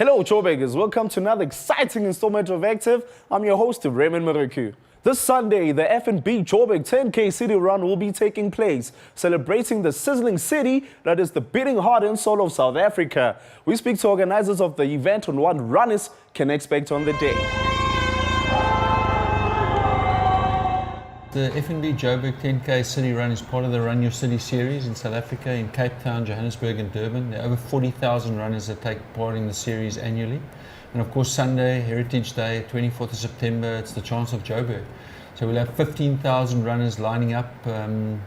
Hello, Joburgers. Welcome to another exciting installment of Active. I'm your host, Raymond Maruku. This Sunday, the F&B Joburg 10K City Run will be taking place, celebrating the sizzling city that is the beating heart and soul of South Africa. We speak to organizers of the event on what runners can expect on the day. The F&B Joburg 10K City Run is part of the Run Your City series in South Africa, in Cape Town, Johannesburg and Durban. There are over 40,000 runners that take part in the series annually. And of course Sunday, Heritage Day, 24th of September, it's the chance of Joburg. So we'll have 15,000 runners lining up on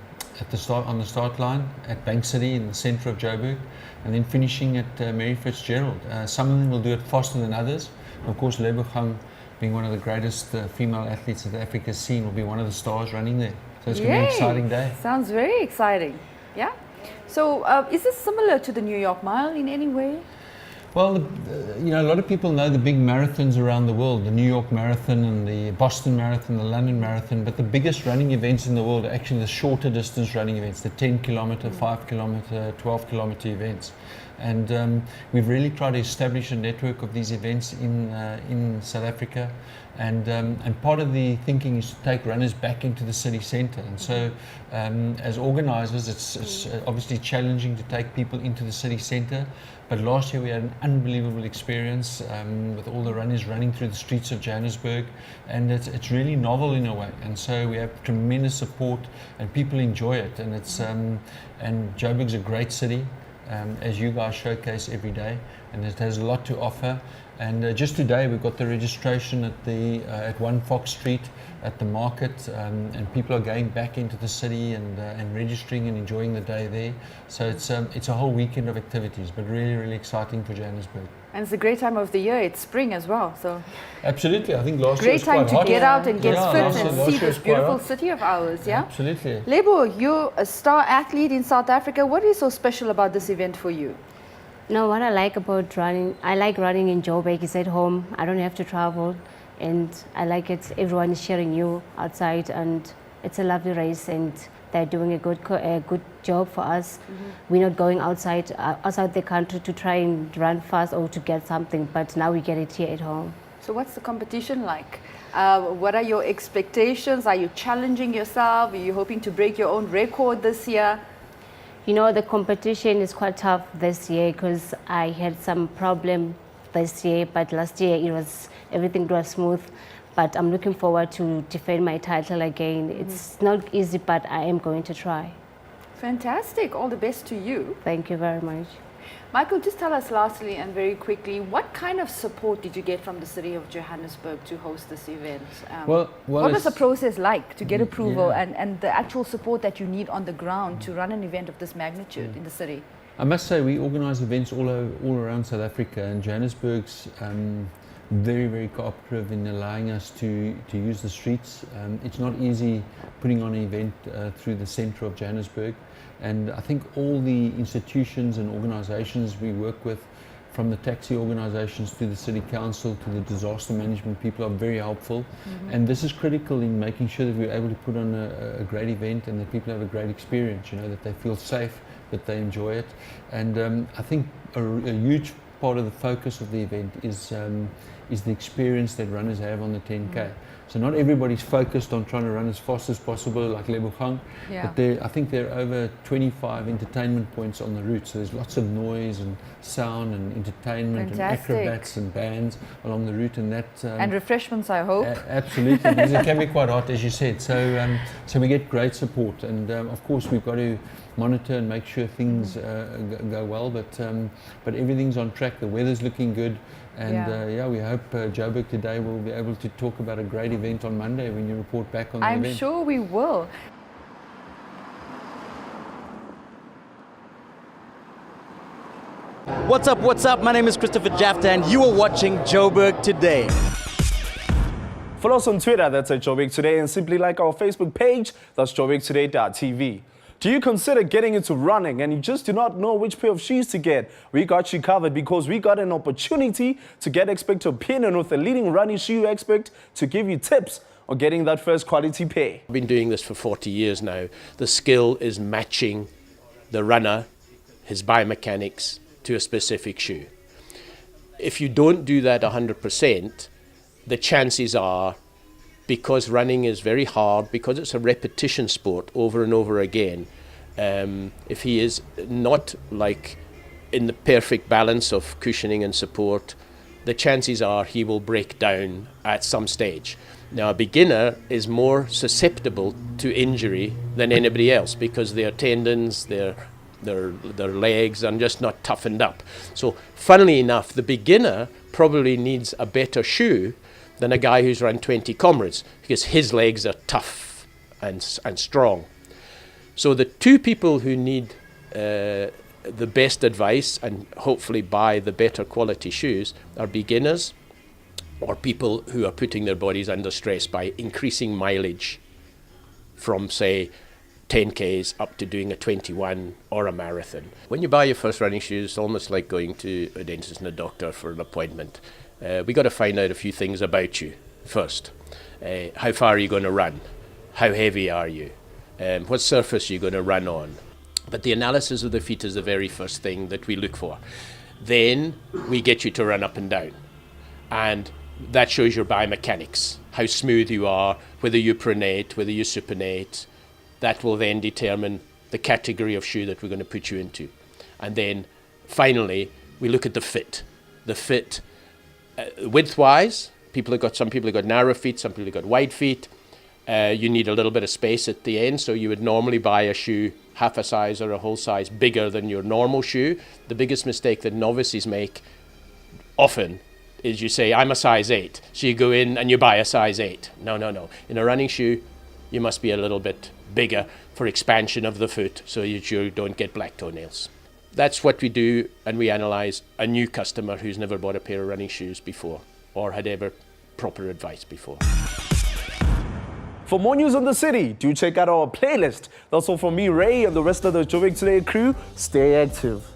the start line at Bank City in the centre of Joburg, and then finishing at Mary Fitzgerald. Some of them will do it faster than others. And of course Lebogang, being one of the greatest female athletes that Africa's seen, will be one of the stars running there. So it's going to be an exciting day. Sounds very exciting. Yeah. So is this similar to the New York Mile in any way? Well, a lot of people know the big marathons around the world, the New York Marathon and the Boston Marathon, the London Marathon, but the biggest running events in the world are actually the shorter distance running events, the 10 kilometer, 5 kilometer, 12 kilometer events. And we've really tried to establish a network of these events in South Africa. And part of the thinking is to take runners back into the city centre. And so as organisers, it's obviously challenging to take people into the city centre. But last year we had an unbelievable experience with all the runners running through the streets of Johannesburg, and it's really novel in a way. And so we have tremendous support, and people enjoy it. And and Joburg's a great city, as you guys showcase every day, and it has a lot to offer. And just today we got the registration at 1 Fox Street at the market, and people are going back into the city and registering and enjoying the day there. So it's a whole weekend of activities, but really, really exciting for Johannesburg. And it's a great time of the year. It's spring as well, so absolutely. I think last year was great time to get out and get fit and see this beautiful city of ours. Yeah, absolutely. Lebo, you're a star athlete in South Africa. What is so special about this event for you? No, what I like about running, I like running in Joburg. It's at home. I don't have to travel, and I like it. Everyone is cheering you outside, and it's a lovely race, and they're doing a good job for us. We're not going outside the country to try and run fast or to get something, but now we get it here at home. So what's the competition like? What are your expectations? Are you challenging yourself? Are you hoping to break your own record this year? You know, the competition is quite tough this year because I had some problem this year, but last year everything was smooth. But I'm looking forward to defend my title again. It's not easy, but I am going to try. Fantastic. All the best to you. Thank you very much. Michael, just tell us lastly and very quickly, what kind of support did you get from the city of Johannesburg to host this event? Well, what was the process like to get approval and the actual support that you need on the ground to run an event of this magnitude in the city? I must say we organise events all around South Africa, and Johannesburg's very, very cooperative in allowing us to use the streets. It's not easy putting on an event through the centre of Johannesburg. And I think all the institutions and organisations we work with, from the taxi organisations to the city council to the disaster management people, are very helpful. And this is critical in making sure that we're able to put on a great event and that people have a great experience, that they feel safe, that they enjoy it. And I think a huge part of the focus of the event is the experience that runners have on the 10K. So not everybody's focused on trying to run as fast as possible like Lebogang, but I think there are over 25 entertainment points on the route. So there's lots of noise and sound and entertainment and acrobats and bands along the route, and that and refreshments, I hope. Absolutely, because it can be quite hot, as you said. So so we get great support, and of course we've got to monitor and make sure things go well. But everything's on track. The weather's looking good. And we hope Joburg today will be able to talk about a great event on Monday when you report back on the event. I'm sure we will. What's up? My name is Christopher Jafta, and you are watching Joburg Today. Follow us on Twitter, that's at Joburg Today, and simply like our Facebook page, that's joburgtoday.tv. Do you consider getting into running and you just do not know which pair of shoes to get? We got you covered because we got an opportunity to get expert opinion with a leading running shoe expert to give you tips on getting that first quality pair. I've been doing this for 40 years now. The skill is matching the runner, his biomechanics, to a specific shoe. if you don't do that 100%, the chances are, because running is very hard, because it's a repetition sport over and over again, if he is not like in the perfect balance of cushioning and support, the chances are he will break down at some stage. Now, a beginner is more susceptible to injury than anybody else because their tendons, their legs are just not toughened up. So, funnily enough, the beginner probably needs a better shoe than a guy who's run 20 comrades because his legs are tough and strong. So the two people who need the best advice and hopefully buy the better quality shoes are beginners or people who are putting their bodies under stress by increasing mileage from, say, 10Ks up to doing a 21 or a marathon. When you buy your first running shoes, it's almost like going to a dentist and a doctor for an appointment. We got to find out a few things about you first. How far are you going to run? How heavy are you? What surface are you going to run on? But the analysis of the feet is the very first thing that we look for. Then we get you to run up and down. And that shows your biomechanics, how smooth you are, whether you pronate, whether you supinate. That will then determine the category of shoe that we're going to put you into. And then finally, we look at the fit. The fit, width-wise, some people have got narrow feet, some people have got wide feet. You need a little bit of space at the end, so you would normally buy a shoe half a size or a whole size bigger than your normal shoe. The biggest mistake that novices make often is you say, I'm a size 8. So you go in and you buy a size 8. No. In a running shoe, you must be a little bit bigger for expansion of the foot so that you don't get black toenails. That's what we do, and we analyze a new customer who's never bought a pair of running shoes before or had ever proper advice before. For more news on the city, do check out our playlist. That's all from me, Ray, and the rest of the Joburg Today crew. Stay active.